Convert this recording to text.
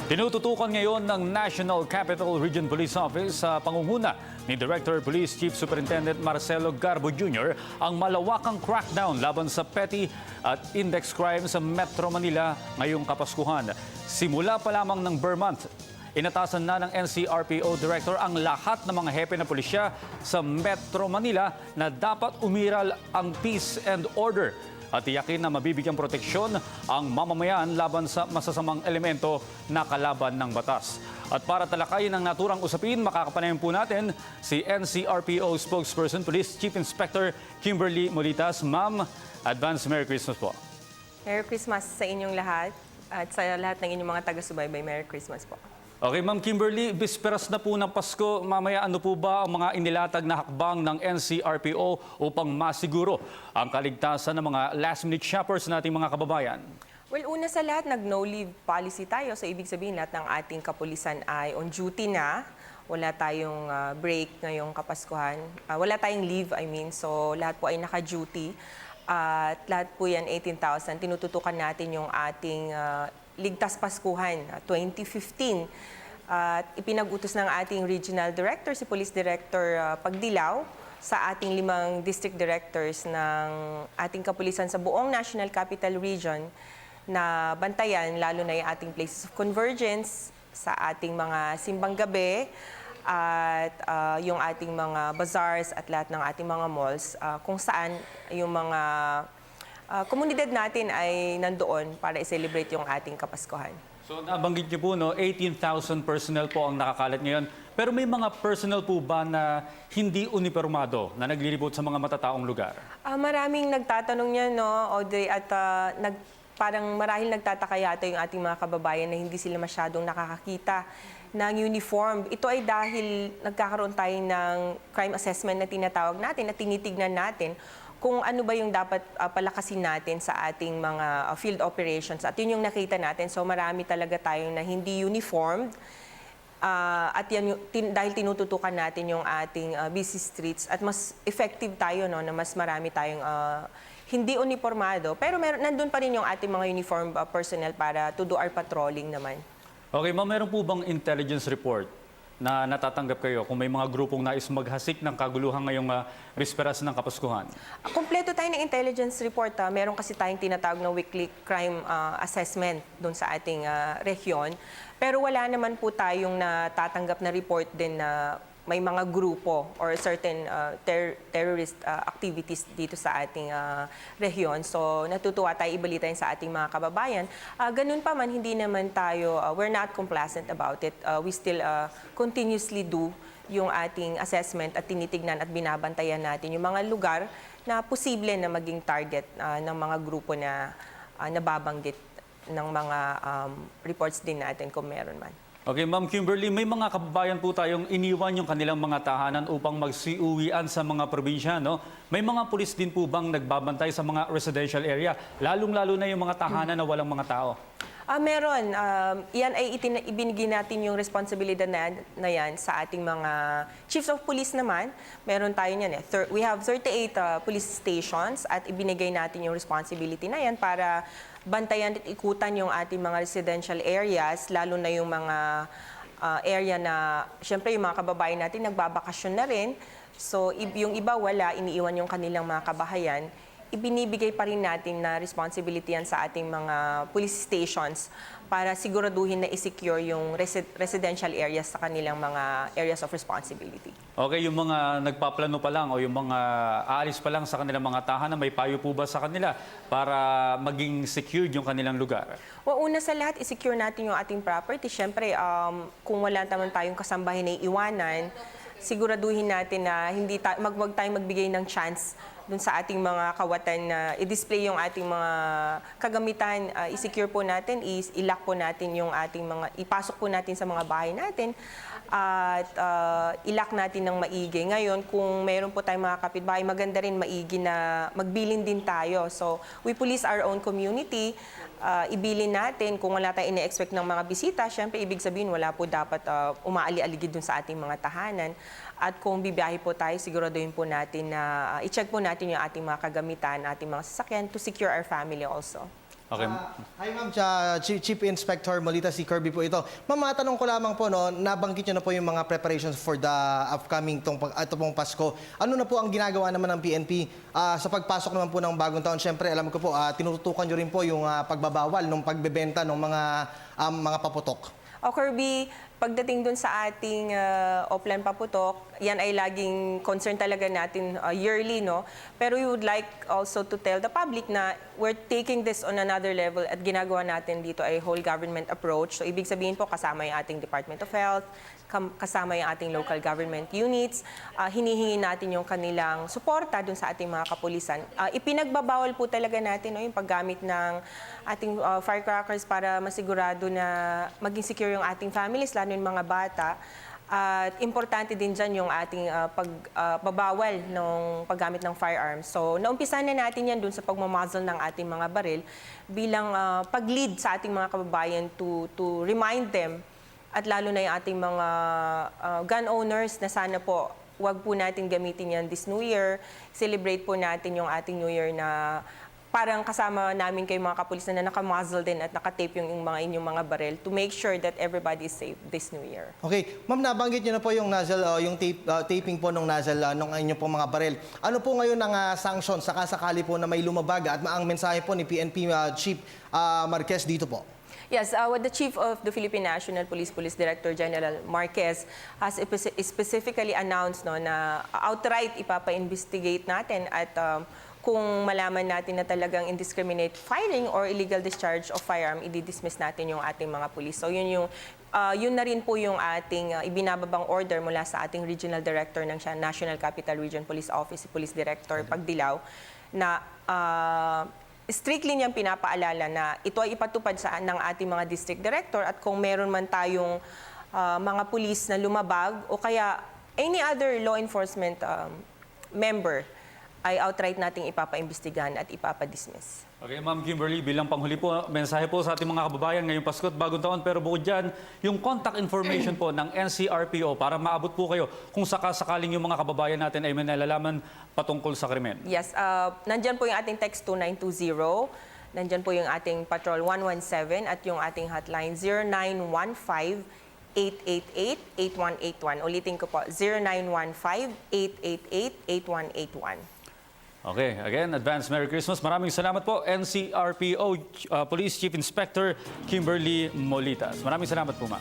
Tinututukan ngayon ng National Capital Region Police Office sa pangunguna ni Director Police Chief Superintendent Marcelo Garbo Jr. ang malawakang crackdown laban sa petty at index crime sa Metro Manila ngayong Kapaskuhan. Simula pa lamang ng Burr Month, inatasan na ng NCRPO Director ang lahat ng mga hepe na pulisya sa Metro Manila na dapat umiral ang peace and order at tiyakin na mabibigyang proteksyon ang mamamayan laban sa masasamang elemento na kalaban ng batas. At para talakayin ang naturang usapin, makakapanayan po natin si NCRPO Spokesperson Police Chief Inspector Kimberly Molitas. Ma'am, advance Merry Christmas po. Merry Christmas sa inyong lahat at sa lahat ng inyong mga taga-subaybay. Merry Christmas po. Okay, Ma'am Kimberly, bisperas na po ng Pasko. Mamaya ano po ba ang mga inilatag na hakbang ng NCRPO upang masiguro ang kaligtasan ng mga last-minute shoppers nating mga kababayan? Well, una sa lahat, nag-no leave policy tayo. So, ibig sabihin lahat ng ating kapulisan ay on duty na. Wala tayong break ngayong Kapaskuhan. Wala tayong leave, So, lahat po ay naka-duty. At lahat po yan, 18,000. Tinututukan natin yung ating Ligtas Paskuhan 2015. At ipinag-utos ng ating Regional Director, si Police Director Pagdilaw, sa ating 5 district directors ng ating kapulisan sa buong National Capital Region na bantayan, lalo na yung ating places of convergence, sa ating mga simbang gabi, at yung ating mga bazaars at lahat ng ating mga malls, kung saan yung mga komunidad natin ay nandoon para i-celebrate yung ating Kapaskuhan. So nabanggit niyo po, 18,000 personnel po ang nakakalat ngayon. Pero may mga personnel po ba na hindi unipormado na naglilibot sa mga matataong lugar? Maraming nagtatanong niyan, Audrey, at parang marahil nagtataka yata yung ating mga kababayan na hindi sila masyadong nakakakita ng uniform. Ito ay dahil nagkakaroon tayo ng crime assessment na tinatawag natin, na tinitignan natin kung ano ba yung dapat palakasin natin sa ating mga field operations. At yun yung nakita natin. So marami talaga tayong na hindi uniformed. At yan, dahil tinututukan natin yung ating busy streets at mas effective tayo, na mas marami tayong hindi uniformado. Pero nandun pa rin yung ating mga uniform personnel para to do our patrolling naman. Okay, ma'am, meron po bang intelligence report na natatanggap kayo kung may mga grupong nais maghasik ng kaguluhan ngayong bisperas ng Kapaskuhan? Kompleto tayo ng intelligence report. Meron kasi tayong tinatawag na weekly crime assessment doon sa ating rehiyon. Pero wala naman po tayong natatanggap na report din na may mga grupo or certain terrorist activities dito sa ating rehiyon. So natutuwa tayo ibalitain sa ating mga kababayan. Ganun pa man, hindi naman tayo, we're not complacent about it. We still continuously do yung ating assessment at tinitignan at binabantayan natin yung mga lugar na posible na maging target ng mga grupo na nababanggit ng mga reports din natin kung meron man. Okay, Ma'am Kimberly, may mga kababayan po tayong iniwan yung kanilang mga tahanan upang magsiuwian sa mga probinsya, May mga pulis din po bang nagbabantay sa mga residential area, lalong-lalo na yung mga tahanan na walang mga tao? Meron. Yan ay ibinigay natin yung responsibilidad na yan sa ating mga chiefs of police naman. Meron tayo niyan. We have 38 police stations at ibinigay natin yung responsibility na yan para bantayan at ikutan yung ating mga residential areas, lalo na yung mga area na, syempre yung mga kababayan natin nagbabakasyon na rin. So yung iba wala, iniiwan yung kanilang mga kabahayan. Ibinibigay pa rin natin na responsibility yan sa ating mga police stations para siguraduhin na i-secure yung residential areas sa kanilang mga areas of responsibility. Okay, yung mga nagpaplano pa lang o yung mga aalis pa lang sa kanilang mga tahanan, may payo po ba sa kanila para maging secured yung kanilang lugar? Well, una sa lahat, i-secure natin yung ating property. Siyempre, kung wala naman tayong kasambahin na iiwanan, siguraduhin natin na wag tayong magbigay ng chance dun sa ating mga kawatan na i-display yung ating mga kagamitan, i-secure po natin, i-lock po natin yung ating mga, ipasok po natin sa mga bahay natin at i-lock natin ng maigi. Ngayon, kung mayroon po tayong mga kapitbahay, maganda rin maigi na magbilin din tayo. So, we police our own community. Ibilin natin kung wala tayong ine-expect ng mga bisita, syempre ibig sabihin wala po dapat umaali-aligid dun sa ating mga tahanan. At kung bibiyahe po tayo, siguraduhin po natin na i-check po natin yung ating mga kagamitan, ating mga sasakyan to secure our family also. Okay. Hi ma'am, Chief Inspector Molita, si Kirby po ito. Ma'am, matanong ko lamang po, no, nabanggit nyo na po yung mga preparations for the upcoming ito pong Pasko. Ano na po ang ginagawa naman ng PNP sa pagpasok naman po ng bagong taon? Siyempre, alam ko po, tinututukan nyo rin po yung pagbabawal ng pagbebenta ng mga paputok. O Kirby, pagdating dun sa ating offline paputok, yan ay laging concern talaga natin yearly, no? Pero we would like also to tell the public na we're taking this on another level at ginagawa natin dito ay whole government approach. So ibig sabihin po kasama yung ating Department of Health, kasama yung ating local government units, hinihingi natin yung kanilang suporta dun sa ating mga kapulisan. Ipinagbabawal po talaga natin, no, yung paggamit ng ating firecrackers para masigurado na maging secure yung ating families, lalo yung mga bata. At importante din dyan yung ating pagbabawal ng paggamit ng firearms. So, naumpisan na natin yan dun sa pagmamazzle ng ating mga baril bilang pag-lead sa ating mga kababayan to remind them at lalo na yung ating mga gun owners na sana po wag po natin gamitin yan this New Year. Celebrate po natin yung ating New Year na parang kasama namin kayo mga kapulisan na naka-muzzle din at naka-tape yung inyong mga baril to make sure that everybody is safe this New Year. Okay, ma'am, nabanggit niyo na po yung nozzle, yung taping po ng nozzle ng inyong pong mga baril. Ano po ngayon ang sanction sakasakali po na may lumabag at ang mensahe po ni PNP Chief Marquez dito po? Yes, what the Chief of the Philippine National Police, Police Director General Marquez has specifically announced, no, na outright ipapa-investigate natin at kung malaman natin na talagang indiscriminate firing or illegal discharge of firearm, i-dismiss natin yung ating mga pulis. So yun na rin po yung ating ibinababang order mula sa ating Regional Director ng National Capital Region Police Office, Police Director Pagdilaw, na strictly niyang pinapaalala na ito ay ipatupad ng ating mga district director at kung meron man tayong mga pulis na lumabag o kaya any other law enforcement member ay outright nating ipapaimbestigahan at ipapa-dismiss. Okay, Ma'am Kimberly, bilang panghuli po, mensahe po sa ating mga kababayan ngayong Pasko at Bagong Taon. Pero bukod dyan, yung contact information po ng NCRPO para maabot po kayo kung sakasakaling yung mga kababayan natin ay may nalalaman patungkol sa krimen. Yes, nandyan po yung ating text 2920, nandyan po yung ating patrol 117 at yung ating hotline 0915 888-8181. Ulitin ko po, 0915-888-8181. Okay, again, advance Merry Christmas. Maraming salamat po, NCRPO Police Chief Inspector Kimberly Molitas. Maraming salamat po, ma'am.